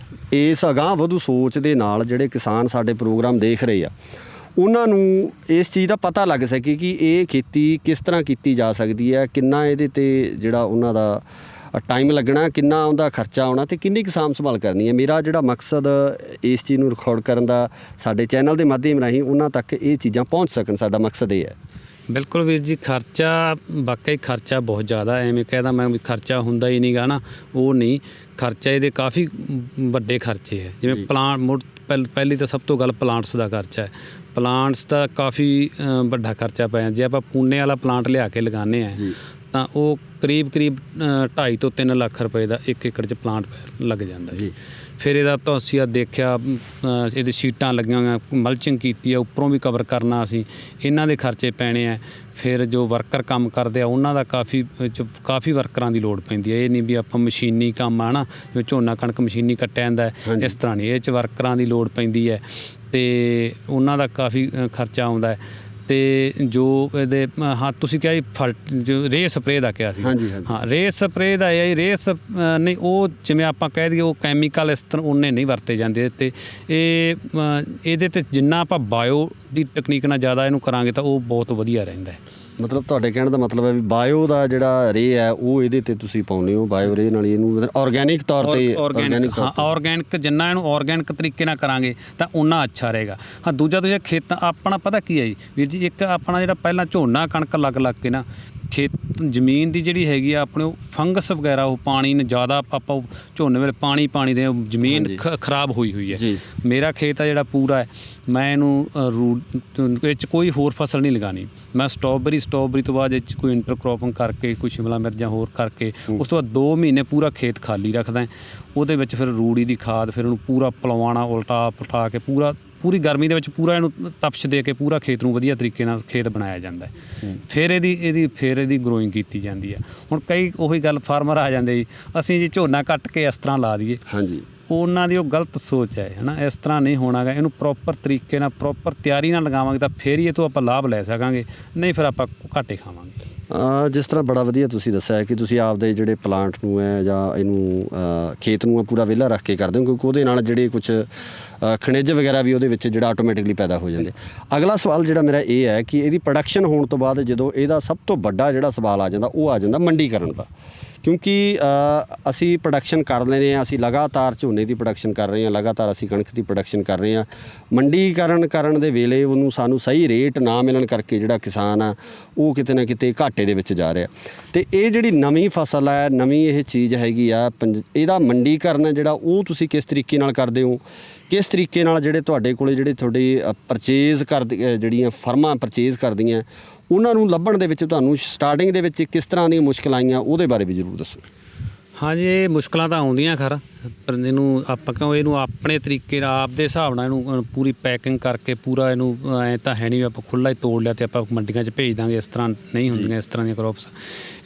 ਇਸ ਅਗਾਂਹ ਵਧੂ ਸੋਚ ਦੇ ਨਾਲ ਜਿਹੜੇ ਕਿਸਾਨ ਸਾਡੇ ਪ੍ਰੋਗਰਾਮ ਦੇਖ ਰਹੇ ਆ, ਉਹਨਾਂ ਨੂੰ ਇਸ ਚੀਜ਼ ਦਾ ਪਤਾ ਲੱਗ ਸਕੇ ਕਿ ਇਹ ਖੇਤੀ ਕਿਸ ਤਰ੍ਹਾਂ ਕੀਤੀ ਜਾ ਸਕਦੀ ਹੈ, ਕਿੰਨਾ ਇਹਦੇ 'ਤੇ ਜਿਹੜਾ ਉਹਨਾਂ ਦਾ ਟਾਈਮ ਲੱਗਣਾ, ਕਿੰਨਾ ਉਹਦਾ ਖਰਚਾ ਆਉਣਾ, ਅਤੇ ਕਿੰਨੀ ਕੁ ਸਾਂਭ ਸੰਭਾਲ ਕਰਨੀ ਹੈ। ਮੇਰਾ ਜਿਹੜਾ ਮਕਸਦ ਇਸ ਚੀਜ਼ ਨੂੰ ਰਿਕਾਰਡ ਕਰਨ ਦਾ, ਸਾਡੇ ਚੈਨਲ ਦੇ ਮਾਧਿਅਮ ਰਾਹੀਂ ਉਹਨਾਂ ਤੱਕ ਇਹ ਚੀਜ਼ਾਂ ਪਹੁੰਚ ਸਕਣ, ਸਾਡਾ ਮਕਸਦ ਇਹ ਹੈ। ਬਿਲਕੁਲ ਵੀਰ ਜੀ, ਖਰਚਾ ਵਾਕਈ ਖਰਚਾ ਬਹੁਤ ਜ਼ਿਆਦਾ। ਐਵੇਂ ਕਹਿਦਾ ਮੈਂ ਵੀ ਖਰਚਾ ਹੁੰਦਾ ਹੀ ਨਹੀਂ ਗਾ ਨਾ, ਉਹ ਨਹੀਂ। ਖਰਚਾ ਇਹਦੇ ਕਾਫੀ ਵੱਡੇ ਖਰਚੇ ਹੈ। ਜਿਵੇਂ ਪਹਿਲੀ ਤਾਂ ਸਭ ਤੋਂ ਗੱਲ ਪਲਾਂਟਸ ਦਾ ਖਰਚਾ ਹੈ। ਪਲਾਂਟਸ ਦਾ ਕਾਫੀ ਵੱਡਾ ਖਰਚਾ ਪੈ ਜਾਂਦਾ। ਜੇ ਆਪਾਂ ਪੂਨੇ ਵਾਲਾ ਪਲਾਂਟ ਲਿਆ ਕੇ ਲਗਾਉਂਦੇ ਹਾਂ ਤਾਂ ਉਹ ਕਰੀਬ 2.5 ਤੋਂ 3 ਲੱਖ ਰੁਪਏ ਦਾ 1 ਏਕੜ 'ਚ ਪਲਾਂਟ ਲੱਗ ਜਾਂਦਾ ਜੀ। ਫਿਰ ਇਹਦਾ ਤੁਸੀਂ ਦੇਖਿਆ ਇਹਦੇ ਸ਼ੀਟਾਂ ਲੱਗੀਆਂ ਹੋਈਆਂ, ਮਲਚਿੰਗ ਕੀਤੀ ਹੈ, ਉੱਪਰੋਂ ਵੀ ਕਵਰ ਕਰਨਾ ਅਸੀਂ, ਇਹਨਾਂ ਦੇ ਖਰਚੇ ਪੈਣੇ ਆ। ਫਿਰ ਜੋ ਵਰਕਰ ਕੰਮ ਕਰਦੇ ਆ ਉਹਨਾਂ ਦਾ ਕਾਫੀ ਵਰਕਰਾਂ ਦੀ ਲੋੜ ਪੈਂਦੀ ਹੈ। ਇਹ ਨਹੀਂ ਵੀ ਆਪਾਂ ਮਸ਼ੀਨੀ ਕੰਮ ਆ ਨਾ, ਜਿਵੇਂ ਝੋਨਾ ਕਣਕ ਮਸ਼ੀਨੀ ਕੱਟਿਆ ਜਾਂਦਾ, ਇਸ ਤਰ੍ਹਾਂ ਨਹੀਂ। ਇਹ 'ਚ ਵਰਕਰਾਂ ਦੀ ਲੋੜ ਪੈਂਦੀ ਹੈ, ਅਤੇ ਉਹਨਾਂ ਦਾ ਕਾਫੀ ਖਰਚਾ ਆਉਂਦਾ ਹੈ। ਤੇ ਜੋ ਇਹਦੇ ਹਾਂ ਤੁਸੀਂ ਕਿਹਾ ਜੀ ਜੋ ਰੇਹ ਸਪਰੇਅ ਦਾ ਕਿਹਾ ਸੀ। ਹਾਂਜੀ ਹਾਂਜੀ ਹਾਂ ਰੇਹ ਸਪਰੇਅ ਦਾ ਇਹ ਰੇਹ ਨਹੀਂ ਉਹ ਜਿਵੇਂ ਆਪਾਂ ਕਹਿ ਦਈਏ ਉਹ ਕੈਮੀਕਲ ਇਸ ਤਰ੍ਹਾਂ ਉਹਨੇ ਨਹੀਂ ਵਰਤੇ ਜਾਂਦੇ ਤੇ ਇਹਦੇ ਤੇ ਜਿੰਨਾ ਆਪਾਂ ਬਾਇਓ ਦੀ ਤਕਨੀਕ ਨਾਲ ਜ਼ਿਆਦਾ ਇਹਨੂੰ ਕਰਾਂਗੇ ਤਾਂ ਉਹ ਬਹੁਤ ਵਧੀਆ ਰਹਿੰਦਾ ਹੈ। ਮਤਲਬ ਤੁਹਾਡੇ ਕਹਿਣ ਦਾ ਮਤਲਬ ਹੈ ਵੀ ਬਾਇਓ ਦਾ ਜਿਹੜਾ ਰੇਹ ਹੈ ਉਹ ਇਹਦੇ ਤੇ ਤੁਸੀਂ ਪਾਉਂਦੇ ਹੋ, ਬਾਇਓ ਰੇਹ ਨਾਲ ਇਹਨੂੰ ਮਤਲਬ ਆਰਗੈਨਿਕ ਤੌਰ ਤੇ ਆਰਗੈਨਿਕ ਜਿੰਨਾ ਇਹਨੂੰ ਆਰਗੈਨਿਕ ਤਰੀਕੇ ਨਾਲ ਕਰਾਂਗੇ ਤਾਂ ਉਨਾ ਅੱਛਾ ਰਹੇਗਾ। ਹਾਂ ਦੂਜਾ ਖੇਤਾਂ ਆਪਣਾ ਪਤਾ ਕੀ ਹੈ ਜੀ ਵੀਰ ਜੀ, ਇੱਕ ਆਪਣਾ ਜਿਹੜਾ ਪਹਿਲਾਂ ਝੋਨਾ ਕਣਕ ਲੱਗ ਕੇ ਨਾ ਖੇਤ ਜ਼ਮੀਨ ਦੀ ਜਿਹੜੀ ਹੈਗੀ ਆ ਆਪਣੇ ਫੰਗਸ ਵਗੈਰਾ ਉਹ ਪਾਣੀ ਨੇ ਜ਼ਿਆਦਾ ਆਪਾਂ ਝੋਨੇ ਵੇਲੇ ਪਾਣੀ ਦੇ ਜ਼ਮੀਨ ਖਰਾਬ ਹੋਈ ਹੈ। ਮੇਰਾ ਖੇਤ ਆ ਜਿਹੜਾ ਪੂਰਾ ਹੈ, ਮੈਂ ਇਹਨੂੰ ਇਹ 'ਚ ਕੋਈ ਹੋਰ ਫਸਲ ਨਹੀਂ ਲਗਾਉਣੀ। ਮੈਂ ਸਟ੍ਰਾਬੇਰੀ ਤੋਂ ਬਾਅਦ ਇਹ 'ਚ ਕੋਈ ਇੰਟਰਕ੍ਰੋਪਿੰਗ ਕਰਕੇ ਕੋਈ ਸ਼ਿਮਲਾ ਮਿਰਚਾਂ ਹੋਰ ਕਰਕੇ ਉਸ ਤੋਂ ਬਾਅਦ 2 ਮਹੀਨੇ ਪੂਰਾ ਖੇਤ ਖਾਲੀ ਰੱਖਦਾ। ਉਹਦੇ ਵਿੱਚ ਫਿਰ ਰੂੜੀ ਦੀ ਖਾਦ, ਫਿਰ ਉਹਨੂੰ ਪੂਰਾ ਪਲਵਾਉਣਾ ਉਲਟਾ ਪਲਟਾ ਕੇ ਪੂਰੀ ਗਰਮੀ ਦੇ ਵਿੱਚ ਪੂਰਾ ਇਹਨੂੰ ਤਪਸ਼ ਦੇ ਕੇ ਪੂਰਾ ਖੇਤ ਨੂੰ ਵਧੀਆ ਤਰੀਕੇ ਨਾਲ ਖੇਤ ਬਣਾਇਆ ਜਾਂਦਾ ਹੈ। ਫਿਰ ਇਹਦੀ ਗਰੋਇੰਗ ਕੀਤੀ ਜਾਂਦੀ ਹੈ। ਹੁਣ ਕਈ ਉਹੀ ਗੱਲ ਫਾਰਮਰ ਆ ਜਾਂਦੇ ਜੀ, ਅਸੀਂ ਜੀ ਝੋਨਾ ਕੱਟ ਕੇ ਇਸ ਤਰ੍ਹਾਂ ਲਾ ਦਈਏ। ਹਾਂਜੀ ਉਹਨਾਂ ਦੀ ਉਹ ਗਲਤ ਸੋਚ ਹੈ ਨਾ, ਇਸ ਤਰ੍ਹਾਂ ਨਹੀਂ ਹੋਣਾ ਗਾ। ਇਹਨੂੰ ਪ੍ਰੋਪਰ ਤਰੀਕੇ ਨਾਲ ਪ੍ਰੋਪਰ ਤਿਆਰੀ ਨਾਲ ਲਗਾਵਾਂਗੇ ਤਾਂ ਫਿਰ ਹੀ ਇਹ ਤੋਂ ਆਪਾਂ ਲਾਭ ਲੈ ਸਕਾਂਗੇ, ਨਹੀਂ ਫਿਰ ਆਪਾਂ ਘਾਟੇ ਖਾਵਾਂਗੇ। ਜਿਸ ਤਰ੍ਹਾਂ ਬੜਾ ਵਧੀਆ ਤੁਸੀਂ ਦੱਸਿਆ ਹੈ ਕਿ ਤੁਸੀਂ ਆਪਦੇ ਜਿਹੜੇ ਪਲਾਂਟ ਨੂੰ ਹੈ ਜਾਂ ਇਹਨੂੰ ਖੇਤ ਨੂੰ ਪੂਰਾ ਵਿਹਲਾ ਰੱਖ ਕੇ ਕਰਦੇ ਹੋ, ਕਿਉਂਕਿ ਉਹਦੇ ਨਾਲ ਜਿਹੜੇ ਕੁਛ ਖਣਿਜ ਵਗੈਰਾ ਵੀ ਉਹਦੇ ਵਿੱਚ ਜਿਹੜਾ ਆਟੋਮੈਟਿਕਲੀ ਪੈਦਾ ਹੋ ਜਾਂਦੇ। ਅਗਲਾ ਸਵਾਲ ਜਿਹੜਾ ਮੇਰਾ ਇਹ ਹੈ ਕਿ ਇਹਦੀ ਪ੍ਰੋਡਕਸ਼ਨ ਹੋਣ ਤੋਂ ਬਾਅਦ ਜਦੋਂ ਇਹਦਾ ਸਭ ਤੋਂ ਵੱਡਾ ਜਿਹੜਾ ਸਵਾਲ ਆ ਜਾਂਦਾ ਉਹ ਆ ਜਾਂਦਾ ਮੰਡੀਕਰਨ ਦਾ, ਕਿਉਂਕਿ ਅਸੀਂ ਪ੍ਰੋਡਕਸ਼ਨ ਕਰ ਲੈਂਦੇ ਹਾਂ, ਅਸੀਂ ਲਗਾਤਾਰ ਝੋਨੇ ਦੀ ਪ੍ਰੋਡਕਸ਼ਨ ਕਰ ਰਹੇ ਹਾਂ, ਲਗਾਤਾਰ ਅਸੀਂ ਕਣਕ ਦੀ ਪ੍ਰੋਡਕਸ਼ਨ ਕਰ ਰਹੇ ਹਾਂ। ਮੰਡੀਕਰਨ ਕਰਨ ਦੇ ਵੇਲੇ ਉਹਨੂੰ ਸਾਨੂੰ ਸਹੀ ਰੇਟ ਨਾ ਮਿਲਣ ਕਰਕੇ ਜਿਹੜਾ ਕਿਸਾਨ ਆ ਉਹ ਕਿਤੇ ਨਾ ਕਿਤੇ ਘਾਟੇ ਦੇ ਵਿੱਚ ਜਾ ਰਿਹਾ। ਅਤੇ ਇਹ ਜਿਹੜੀ ਨਵੀਂ ਫਸਲ ਹੈ, ਨਵੀਂ ਇਹ ਚੀਜ਼ ਹੈਗੀ ਆ, ਇਹਦਾ ਮੰਡੀਕਰਨ ਜਿਹੜਾ ਉਹ ਤੁਸੀਂ ਕਿਸ ਤਰੀਕੇ ਨਾਲ ਕਰਦੇ ਹੋ? ਕਿਸ ਤਰੀਕੇ ਨਾਲ ਜਿਹੜੇ ਤੁਹਾਡੇ ਕੋਲ ਜਿਹੜੇ ਤੁਹਾਡੀ ਪਰਚੇਜ਼ ਜਿਹੜੀਆਂ ਫਰਮਾਂ ਪਰਚੇਜ਼ ਕਰਦੀਆਂ ਉਹਨਾਂ ਨੂੰ ਲੱਭਣ ਦੇ ਵਿੱਚ ਤੁਹਾਨੂੰ ਸਟਾਰਟਿੰਗ ਦੇ ਵਿੱਚ ਕਿਸ ਤਰ੍ਹਾਂ ਦੀਆਂ ਮੁਸ਼ਕਿਲਾਂ ਆਈਆਂ, ਉਹਦੇ ਬਾਰੇ ਵੀ ਜ਼ਰੂਰ ਦੱਸੋ। ਹਾਂਜੀ ਇਹ ਮੁਸ਼ਕਿਲਾਂ ਤਾਂ ਆਉਂਦੀਆਂ ਖਰ, ਪਰ ਇਹਨੂੰ ਆਪਾਂ ਇਹਨੂੰ ਆਪਣੇ ਤਰੀਕੇ ਨਾਲ ਆਪਦੇ ਹਿਸਾਬ ਨਾਲ ਇਹਨੂੰ ਪੂਰੀ ਪੈਕਿੰਗ ਕਰਕੇ ਪੂਰਾ ਇਹਨੂੰ ਐਂ ਤਾਂ ਹੈ ਨਹੀਂ ਵੀ ਆਪਾਂ ਖੁੱਲ੍ਹਾ ਹੀ ਤੋੜ ਲਿਆ ਅਤੇ ਆਪਾਂ ਮੰਡੀਆਂ 'ਚ ਭੇਜ ਦਾਂਗੇ, ਇਸ ਤਰ੍ਹਾਂ ਨਹੀਂ ਹੁੰਦੀਆਂ ਇਸ ਤਰ੍ਹਾਂ ਦੀਆਂ ਕਰੋਪਸ।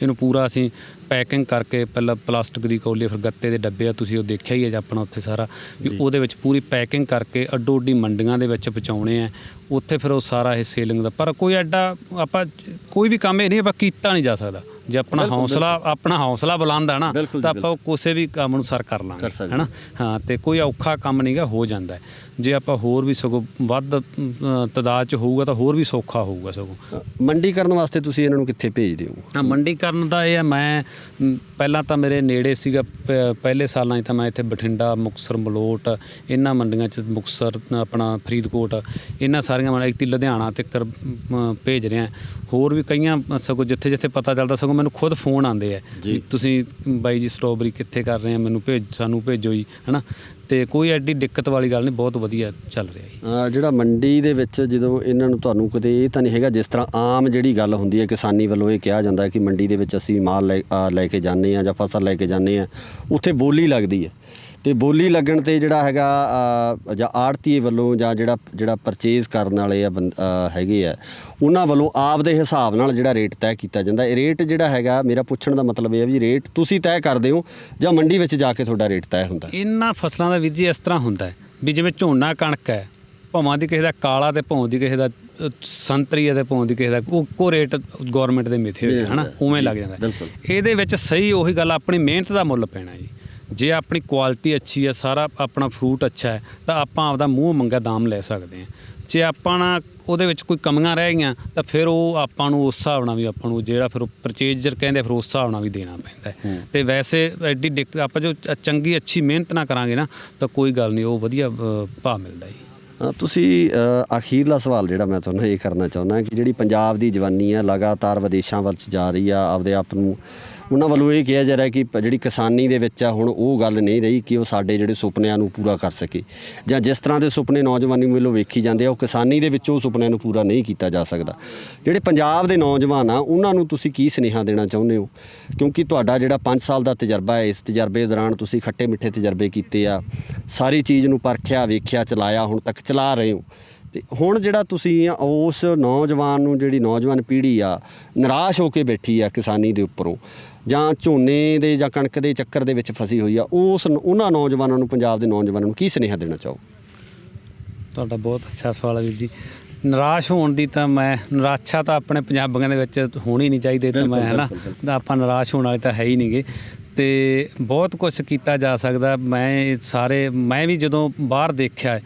ਇਹਨੂੰ ਪੂਰਾ ਅਸੀਂ ਪੈਕਿੰਗ ਕਰਕੇ ਪਹਿਲਾਂ ਪਲਾਸਟਿਕ ਦੀ ਕੌਲੀ, ਫਿਰ ਗੱਤੇ ਦੇ ਡੱਬੇ ਆ, ਤੁਸੀਂ ਉਹ ਦੇਖਿਆ ਹੀ ਹੈ ਆਪਣਾ ਉੱਥੇ ਸਾਰਾ ਵੀ ਉਹਦੇ ਵਿੱਚ ਪੂਰੀ ਪੈਕਿੰਗ ਕਰਕੇ ਅੱਡੋ ਅੱਡੀ ਮੰਡੀਆਂ ਦੇ ਵਿੱਚ ਪਹੁੰਚਾਉਣੇ ਆ। ਉੱਥੇ ਫਿਰ ਉਹ ਸਾਰਾ ਇਹ ਸੇਲਿੰਗ ਦਾ, ਪਰ ਕੋਈ ਐਡਾ ਆਪਾਂ ਕੋਈ ਵੀ ਕੰਮ ਇਹ ਨਹੀਂ ਆਪਾਂ ਕੀਤਾ ਨਹੀਂ ਜਾ ਸਕਦਾ। ਜੇ ਆਪਣਾ ਹੌਸਲਾ ਬੁਲੰਦ ਆ ਨਾ ਤਾਂ ਆਪਾਂ ਕਿਸੇ ਵੀ ਕੰਮ ਨੂੰ ਸਰ ਕਰ ਲਾਂਗੇ, ਹੈ ਨਾ। ਹਾਂ ਅਤੇ ਕੋਈ ਔਖਾ ਕੰਮ ਨਹੀਂ ਗਾ, ਹੋ ਜਾਂਦਾ। ਜੇ ਆਪਾਂ ਹੋਰ ਵੀ ਸਗੋਂ ਵੱਧ ਤਾਦਾਦ 'ਚ ਹੋਊਗਾ ਤਾਂ ਹੋਰ ਵੀ ਸੌਖਾ ਹੋਊਗਾ ਸਗੋਂ। ਮੰਡੀਕਰਨ ਵਾਸਤੇ ਤੁਸੀਂ ਇਹਨਾਂ ਨੂੰ ਕਿੱਥੇ ਭੇਜਦੇ ਹੋ? ਹਾਂ ਮੰਡੀਕਰਨ ਦਾ ਇਹ ਹੈ, ਮੈਂ ਪਹਿਲਾਂ ਤਾਂ ਮੇਰੇ ਨੇੜੇ ਸੀਗਾ ਪਹਿਲੇ ਸਾਲਾਂ 'ਚ ਤਾਂ ਮੈਂ ਇੱਥੇ ਬਠਿੰਡਾ, ਮੁਕਤਸਰ, ਮਲੋਟ ਇਹਨਾਂ ਮੰਡੀਆਂ 'ਚ, ਮੁਕਤਸਰ ਆਪਣਾ ਫਰੀਦਕੋਟ ਇਹਨਾਂ ਸਾਰੀਆਂ ਮੰਡੀਆਂ, ਲੁਧਿਆਣਾ ਤੱਕ ਭੇਜ ਰਿਹਾ। ਹੋਰ ਵੀ ਕਈਆਂ ਸਗੋਂ ਜਿੱਥੇ ਪਤਾ ਚੱਲਦਾ ਸਗੋਂ ਮੈਨੂੰ ਖੁਦ ਫੋਨ ਆਉਂਦੇ ਆ ਜੀ, ਤੁਸੀਂ ਬਾਈ ਜੀ ਸਟ੍ਰਾਬੇਰੀ ਕਿੱਥੇ ਕਰ ਰਹੇ ਆ, ਸਾਨੂੰ ਭੇਜੋ ਜੀ, ਹੈ ਨਾ। ਅਤੇ ਕੋਈ ਐਡੀ ਦਿੱਕਤ ਵਾਲੀ ਗੱਲ ਨਹੀਂ, ਬਹੁਤ ਵਧੀਆ ਚੱਲ ਰਿਹਾ ਜੀ। ਜਿਹੜਾ ਮੰਡੀ ਦੇ ਵਿੱਚ ਜਦੋਂ ਇਹਨਾਂ ਨੂੰ ਤੁਹਾਨੂੰ ਕਿਤੇ ਇਹ ਤਾਂ ਨਹੀਂ ਹੈਗਾ, ਜਿਸ ਤਰ੍ਹਾਂ ਆਮ ਜਿਹੜੀ ਗੱਲ ਹੁੰਦੀ ਹੈ ਕਿਸਾਨੀ ਵੱਲੋਂ ਇਹ ਕਿਹਾ ਜਾਂਦਾ ਕਿ ਮੰਡੀ ਦੇ ਵਿੱਚ ਅਸੀਂ ਮਾਲ ਲੈ ਕੇ ਜਾਂਦੇ ਹਾਂ ਜਾਂ ਫਸਲ ਲੈ ਕੇ ਜਾਂਦੇ ਹਾਂ, ਉੱਥੇ ਬੋਲੀ ਲੱਗਦੀ ਹੈ ਅਤੇ ਬੋਲੀ ਲੱਗਣ 'ਤੇ ਜਿਹੜਾ ਹੈਗਾ ਜਾਂ ਆੜ੍ਹਤੀਏ ਵੱਲੋਂ ਜਾਂ ਜਿਹੜਾ ਪਰਚੇਜ਼ ਕਰਨ ਵਾਲੇ ਹੈਗੇ ਆ ਉਹਨਾਂ ਵੱਲੋਂ ਆਪ ਦੇ ਹਿਸਾਬ ਨਾਲ ਜਿਹੜਾ ਰੇਟ ਤੈਅ ਕੀਤਾ ਜਾਂਦਾ। ਇਹ ਰੇਟ ਜਿਹੜਾ ਹੈਗਾ, ਮੇਰਾ ਪੁੱਛਣ ਦਾ ਮਤਲਬ ਇਹ ਹੈ ਵੀ ਰੇਟ ਤੁਸੀਂ ਤੈਅ ਕਰਦੇ ਹੋ ਜਾਂ ਮੰਡੀ ਵਿੱਚ ਜਾ ਕੇ ਤੁਹਾਡਾ ਰੇਟ ਤੈਅ ਹੁੰਦਾ? ਇਹਨਾਂ ਫਸਲਾਂ ਦਾ ਵੀਰ ਜੀ ਇਸ ਤਰ੍ਹਾਂ ਹੁੰਦਾ ਹੈ ਵੀ ਜਿਵੇਂ ਝੋਨਾ ਕਣਕ ਹੈ, ਭਾਵਾਂ ਦੀ ਕਿਸੇ ਦਾ ਕਾਲਾ ਅਤੇ ਭਾਵਾਂ ਦੀ ਕਿਸੇ ਦਾ ਸੰਤਰੀ ਅਤੇ ਭਾਵਾਂ ਦੀ ਕਿਸੇ ਦਾ ਇੱਕੋ ਰੇਟ ਗੌਰਮੈਂਟ ਦੇ ਮਿੱਥੇ ਹੋਏ, ਹੈ ਨਾ, ਉਵੇਂ ਲੱਗ ਜਾਂਦਾ। ਇਹਦੇ ਵਿੱਚ ਸਹੀ ਉਹੀ ਗੱਲ ਆਪਣੀ ਮਿਹਨਤ ਦਾ ਮੁੱਲ ਪੈਣਾ ਜੀ। ਜੇ ਆਪਣੀ ਕੁਆਲਿਟੀ ਅੱਛੀ ਹੈ, ਸਾਰਾ ਆਪਣਾ ਫਰੂਟ ਅੱਛਾ ਹੈ, ਤਾਂ ਆਪਾਂ ਆਪਦਾ ਮੂੰਹ ਮੰਗਾ ਦਾਮ ਲੈ ਸਕਦੇ ਹਾਂ। ਜੇ ਆਪਾਂ ਨਾ ਉਹਦੇ ਵਿੱਚ ਕੋਈ ਕਮੀਆਂ ਰਹਿ ਗਈਆਂ ਤਾਂ ਫਿਰ ਉਹ ਆਪਾਂ ਨੂੰ ਉਸ ਹਿਸਾਬ ਨਾਲ ਵੀ ਆਪਾਂ ਨੂੰ ਜਿਹੜਾ ਫਿਰ ਪਰਚੇਜ਼ਰ ਕਹਿੰਦੇ ਫਿਰ ਉਸ ਹਿਸਾਬ ਨਾਲ ਵੀ ਦੇਣਾ ਪੈਂਦਾ ਹੈ। ਅਤੇ ਵੈਸੇ ਐਡੀ ਆਪਾਂ ਜੋ ਚੰਗੀ ਅੱਛੀ ਮਿਹਨਤ ਨਾ ਕਰਾਂਗੇ ਨਾ ਤਾਂ ਕੋਈ ਗੱਲ ਨਹੀਂ, ਉਹ ਵਧੀਆ ਭਾਅ ਮਿਲਦਾ ਜੀ। ਤੁਸੀਂ ਅਖੀਰਲਾ ਸਵਾਲ ਜਿਹੜਾ ਮੈਂ ਤੁਹਾਨੂੰ ਇਹ ਕਰਨਾ ਚਾਹੁੰਦਾ ਕਿ ਜਿਹੜੀ ਪੰਜਾਬ ਦੀ ਜਵਾਨੀ ਹੈ ਲਗਾਤਾਰ ਵਿਦੇਸ਼ਾਂ ਵੱਲ ਜਾ ਰਹੀ ਆ, ਆਪਦੇ ਆਪ ਨੂੰ ਉਹਨਾਂ ਵੱਲੋਂ ਇਹ ਕਿਹਾ ਜਾ ਰਿਹਾ ਕਿ ਜਿਹੜੀ ਕਿਸਾਨੀ ਦੇ ਵਿੱਚ ਆ ਹੁਣ ਉਹ ਗੱਲ ਨਹੀਂ ਰਹੀ ਕਿ ਉਹ ਸਾਡੇ ਜਿਹੜੇ ਸੁਪਨਿਆਂ ਨੂੰ ਪੂਰਾ ਕਰ ਸਕੇ, ਜਾਂ ਜਿਸ ਤਰ੍ਹਾਂ ਦੇ ਸੁਪਨੇ ਨੌਜਵਾਨੀ ਵੱਲੋਂ ਵੇਖੀ ਜਾਂਦੇ ਆ ਉਹ ਕਿਸਾਨੀ ਦੇ ਵਿੱਚ ਉਹ ਸੁਪਨਿਆਂ ਨੂੰ ਪੂਰਾ ਨਹੀਂ ਕੀਤਾ ਜਾ ਸਕਦਾ। ਜਿਹੜੇ ਪੰਜਾਬ ਦੇ ਨੌਜਵਾਨ ਆ ਉਹਨਾਂ ਨੂੰ ਤੁਸੀਂ ਕੀ ਸੁਨੇਹਾ ਦੇਣਾ ਚਾਹੁੰਦੇ ਹੋ? ਕਿਉਂਕਿ ਤੁਹਾਡਾ ਜਿਹੜਾ 5 ਸਾਲ ਦਾ ਤਜਰਬਾ ਹੈ, ਇਸ ਤਜਰਬੇ ਦੌਰਾਨ ਤੁਸੀਂ ਖੱਟੇ ਮਿੱਠੇ ਤਜਰਬੇ ਕੀਤੇ ਆ, ਸਾਰੀ ਚੀਜ਼ ਨੂੰ ਪਰਖਿਆ, ਵੇਖਿਆ, ਚਲਾਇਆ, ਹੁਣ ਤੱਕ ਚਲਾ ਰਹੇ ਹੋ। ਅਤੇ ਹੁਣ ਜਿਹੜਾ ਤੁਸੀਂ ਉਸ ਨੌਜਵਾਨ ਨੂੰ, ਜਿਹੜੀ ਨੌਜਵਾਨ ਪੀੜ੍ਹੀ ਆ ਨਿਰਾਸ਼ ਹੋ ਕੇ ਬੈਠੀ ਆ ਕਿਸਾਨੀ ਦੇ ਉੱਪਰੋਂ, ਜਾਂ ਝੋਨੇ ਦੇ ਜਾਂ ਕਣਕ ਦੇ ਚੱਕਰ ਦੇ ਵਿੱਚ ਫਸੀ ਹੋਈ ਆ, ਉਹਨਾਂ ਨੌਜਵਾਨਾਂ ਨੂੰ, ਪੰਜਾਬ ਦੇ ਨੌਜਵਾਨਾਂ ਨੂੰ ਕੀ ਸੁਨੇਹਾ ਦੇਣਾ ਚਾਹੋ? ਤੁਹਾਡਾ ਬਹੁਤ ਅੱਛਾ ਸਵਾਲ ਹੈ ਵੀਰ ਜੀ। ਨਿਰਾਸ਼ ਹੋਣ ਦੀ ਤਾਂ ਨਿਰਾਸ਼ਾ ਤਾਂ ਆਪਣੇ ਪੰਜਾਬੀਆਂ ਦੇ ਵਿੱਚ ਹੋਣੀ ਨਹੀਂ ਚਾਹੀਦੀ, ਤੇ ਮੈਂ ਹੈ ਨਾ ਤਾਂ ਆਪਾਂ ਨਿਰਾਸ਼ ਹੋਣ ਵਾਲੇ ਤਾਂ ਹੈ ਹੀ ਨਹੀਂਗੇ। ਤੇ ਬਹੁਤ ਕੁਝ ਕੀਤਾ ਜਾ ਸਕਦਾ। ਮੈਂ ਵੀ ਜਦੋਂ ਬਾਹਰ ਦੇਖਿਆ,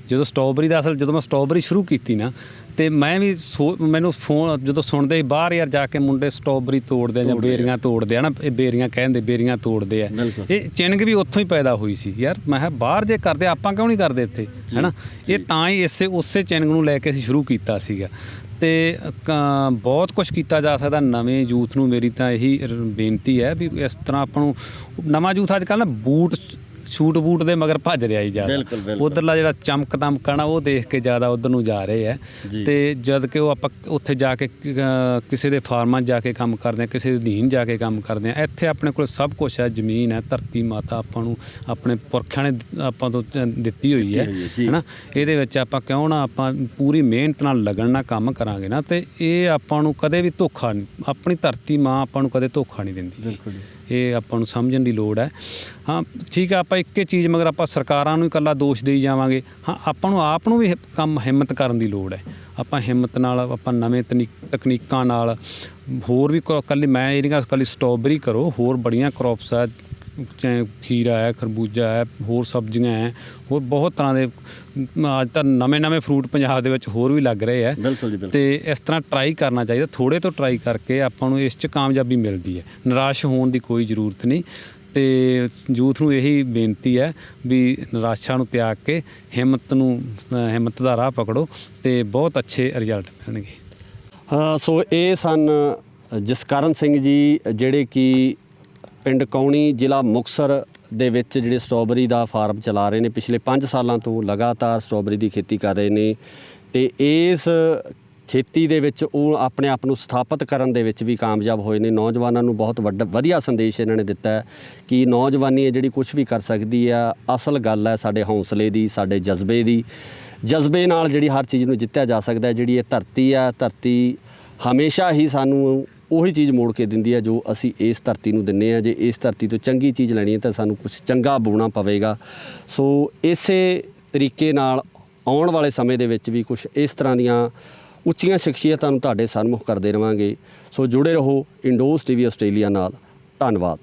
ਜਦੋਂ ਮੈਂ ਸਟ੍ਰਾਬੇਰੀ ਸ਼ੁਰੂ ਕੀਤੀ ਨਾ, ਤੇ ਮੈਂ ਵੀ ਮੈਨੂੰ ਫੋਨ ਜਦੋਂ ਸੁਣਦੇ ਸੀ ਬਾਹਰ ਯਾਰ ਜਾ ਕੇ ਮੁੰਡੇ ਸਟ੍ਰਾਬੇਰੀ ਤੋੜਦੇ ਆ ਜਾਂ ਬੇਰੀਆਂ ਤੋੜਦੇ ਆ ਨਾ, ਇਹ ਬੇਰੀਆਂ ਕਹਿੰਦੇ ਬੇਰੀਆਂ ਤੋੜਦੇ ਆ, ਇਹ ਚਿੰਨਗ ਵੀ ਉੱਥੋਂ ਹੀ ਪੈਦਾ ਹੋਈ ਸੀ ਯਾਰ। ਮੈਂ ਕਿਹਾ ਬਾਹਰ ਜੇ ਕਰਦੇ ਆਪਾਂ ਕਿਉਂ ਨਹੀਂ ਕਰਦੇ ਇੱਥੇ, ਹੈ ਨਾ। ਇਹ ਤਾਂ ਹੀ ਉਸੇ ਚਿੰਨਗ ਨੂੰ ਲੈ ਕੇ ਅਸੀਂ ਸ਼ੁਰੂ ਕੀਤਾ ਸੀਗਾ। ਤੇ ਬਹੁਤ ਕੁਝ ਕੀਤਾ ਜਾ ਸਕਦਾ। ਨਵੇਂ ਯੂਥ ਨੂੰ ਮੇਰੀ ਤਾਂ ਇਹੀ ਬੇਨਤੀ ਹੈ ਵੀ ਇਸ ਤਰ੍ਹਾਂ ਆਪਾਂ ਨੂੰ ਨਵਾਂ ਯੂਥ ਅੱਜ ਕੱਲ੍ਹ ਨਾ ਛੂਟ ਬੂਟ ਦੇ ਮਗਰ ਭੱਜ ਰਿਹਾ ਜੀ ਜ਼ਿਆਦਾ। ਉੱਧਰਲਾ ਜਿਹੜਾ ਚਮਕ ਦਮਕ ਨਾ ਉਹ ਦੇਖ ਕੇ ਜ਼ਿਆਦਾ ਉੱਧਰ ਨੂੰ ਜਾ ਰਹੇ ਹੈ। ਤੇ ਜਦ ਕਿ ਉਹ ਆਪਾਂ ਉੱਥੇ ਜਾ ਕੇ ਕਿਸੇ ਦੇ ਫਾਰਮਾਂ 'ਚ ਜਾ ਕੇ ਕੰਮ ਕਰਦੇ ਹਾਂ, ਕਿਸੇ ਦੇ ਅਧੀਨ ਜਾ ਕੇ ਕੰਮ ਕਰਦੇ ਹਾਂ। ਇੱਥੇ ਆਪਣੇ ਕੋਲ ਸਭ ਕੁਛ ਹੈ, ਜ਼ਮੀਨ ਹੈ, ਧਰਤੀ ਮਾਤਾ ਆਪਾਂ ਨੂੰ ਆਪਣੇ ਪੁਰਖਿਆਂ ਨੇ ਆਪਾਂ ਤੋਂ ਦਿੱਤੀ ਹੋਈ ਹੈ ਨਾ। ਇਹਦੇ ਵਿੱਚ ਆਪਾਂ ਕਿਉਂ ਨਾ ਆਪਾਂ ਪੂਰੀ ਮਿਹਨਤ ਨਾਲ ਲੱਗਣ ਨਾਲ ਕੰਮ ਕਰਾਂਗੇ ਨਾ, ਤੇ ਇਹ ਆਪਾਂ ਨੂੰ ਕਦੇ ਵੀ ਧੋਖਾ ਨਹੀਂ, ਆਪਣੀ ਧਰਤੀ ਮਾਂ ਆਪਾਂ ਨੂੰ ਕਦੇ ਧੋਖਾ ਨਹੀਂ ਦਿੰਦੀ। ਇਹ ਆਪਾਂ ਨੂੰ ਸਮਝਣ ਦੀ ਲੋੜ ਹੈ। ਹਾਂ ਠੀਕ ਹੈ, ਆਪਾਂ ਇੱਕ ਚੀਜ਼ ਮਗਰ ਆਪਾਂ ਸਰਕਾਰਾਂ ਨੂੰ ਇਕੱਲਾ ਦੋਸ਼ ਦੇਈ ਜਾਵਾਂਗੇ। ਹਾਂ ਆਪਾਂ ਨੂੰ ਆਪ ਨੂੰ ਵੀ ਕੰਮ ਹਿੰਮਤ ਕਰਨ ਦੀ ਲੋੜ ਹੈ। ਆਪਾਂ ਹਿੰਮਤ ਨਾਲ ਆਪਾਂ ਨਵੇਂ ਤਕਨੀਕਾਂ ਨਾਲ ਹੋਰ ਵੀ ਮੈਂ ਇਹ ਨਹੀਂ ਕਹਿੰਦਾ ਇਕੱਲੀ ਸਟ੍ਰਾਬੇਰੀ ਕਰੋ, ਹੋਰ ਬੜੀਆਂ ਕ੍ਰੌਪਸ ਹੈ, ਚਾਹੇ ਖੀਰਾ ਹੈ, ਖਰਬੂਜਾ ਹੈ, ਹੋਰ ਸਬਜ਼ੀਆਂ ਹੈ, ਹੋਰ ਬਹੁਤ ਤਰ੍ਹਾਂ ਦੇ ਅੱਜ ਤਾਂ ਨਵੇਂ ਫਰੂਟ ਪੰਜਾਬ ਦੇ ਵਿੱਚ ਹੋਰ ਵੀ ਲੱਗ ਰਹੇ ਹੈ। ਤੇ ਇਸ ਤਰ੍ਹਾਂ ਟਰਾਈ ਕਰਨਾ ਚਾਹੀਦਾ, ਥੋੜ੍ਹੇ ਤੋਂ ਟਰਾਈ ਕਰਕੇ ਆਪਾਂ ਨੂੰ ਇਸ 'ਚ ਕਾਮਯਾਬੀ ਮਿਲਦੀ ਹੈ। ਨਿਰਾਸ਼ ਹੋਣ ਦੀ ਕੋਈ ਜ਼ਰੂਰਤ ਨਹੀਂ। ਤੇ ਯੂਥ ਨੂੰ ਇਹੀ ਬੇਨਤੀ ਹੈ ਵੀ ਨਿਰਾਸ਼ਾ ਨੂੰ ਤਿਆਗ ਕੇ ਹਿੰਮਤ ਦਾ ਰਾਹ ਪਕੜੋ ਤੇ ਬਹੁਤ ਅੱਛੇ ਰਿਜ਼ਲਟ ਮਿਲਣਗੇ। ਸੋ ਇਹ ਸਨ ਜਸਕਰਨ ਸਿੰਘ ਜੀ, ਜਿਹੜੇ ਕਿ ਪਿੰਡ ਕੌਣੀ, ਜ਼ਿਲ੍ਹਾ ਮੁਕਤਸਰ ਦੇ ਵਿੱਚ ਜਿਹੜੇ ਸਟ੍ਰਾਬੇਰੀ ਦਾ ਫਾਰਮ ਚਲਾ ਰਹੇ ਨੇ। ਪਿਛਲੇ 5 ਸਾਲਾਂ ਤੋਂ ਲਗਾਤਾਰ ਸਟ੍ਰਾਬੇਰੀ ਦੀ ਖੇਤੀ ਕਰ ਰਹੇ ਨੇ, ਤੇ ਇਸ ਖੇਤੀ ਦੇ ਵਿੱਚ ਉਹ ਆਪਣੇ ਆਪ ਨੂੰ ਸਥਾਪਿਤ ਕਰਨ ਦੇ ਵਿੱਚ ਵੀ ਕਾਮਯਾਬ ਹੋਏ ਨੇ। ਨੌਜਵਾਨਾਂ ਨੂੰ ਬਹੁਤ ਵਧੀਆ ਸੰਦੇਸ਼ ਇਹਨਾਂ ਨੇ ਦਿੱਤਾ ਹੈ ਕਿ ਨੌਜਵਾਨੀ ਹੈ ਜਿਹੜੀ ਕੁਝ ਵੀ ਕਰ ਸਕਦੀ ਆ। ਅਸਲ ਗੱਲ ਹੈ ਸਾਡੇ ਹੌਸਲੇ ਦੀ, ਸਾਡੇ ਜਜ਼ਬੇ ਨਾਲ ਜਿਹੜੀ ਹਰ ਚੀਜ਼ ਨੂੰ ਜਿੱਤਿਆ ਜਾ ਸਕਦਾ। ਜਿਹੜੀ ਇਹ ਧਰਤੀ ਆ, ਧਰਤੀ ਹਮੇਸ਼ਾ ਹੀ ਸਾਨੂੰ ਉਹੀ ਚੀਜ਼ ਮੋੜ ਕੇ ਦਿੰਦੀ ਹੈ ਜੋ ਅਸੀਂ ਇਸ ਧਰਤੀ ਨੂੰ ਦਿੰਦੇ ਹਾਂ। ਜੇ ਇਸ ਧਰਤੀ ਤੋਂ ਚੰਗੀ ਚੀਜ਼ ਲੈਣੀ ਹੈ ਤਾਂ ਸਾਨੂੰ ਕੁਝ ਚੰਗਾ ਬੋਣਾ ਪਵੇਗਾ। ਸੋ ਇਸੇ ਤਰੀਕੇ ਨਾਲ ਆਉਣ ਵਾਲੇ ਸਮੇਂ ਦੇ ਵਿੱਚ ਵੀ ਕੁਝ ਇਸ ਤਰ੍ਹਾਂ ਦੀਆਂ ਉੱਚੀਆਂ ਸ਼ਖਸੀਅਤਾਂ ਨੂੰ ਤੁਹਾਡੇ ਸਨਮੁਖ ਕਰਦੇ ਰਹਾਂਗੇ। ਸੋ ਜੁੜੇ ਰਹੋ ਇੰਡੋਜ਼ TV ਆਸਟ੍ਰੇਲੀਆ ਨਾਲ। ਧੰਨਵਾਦ।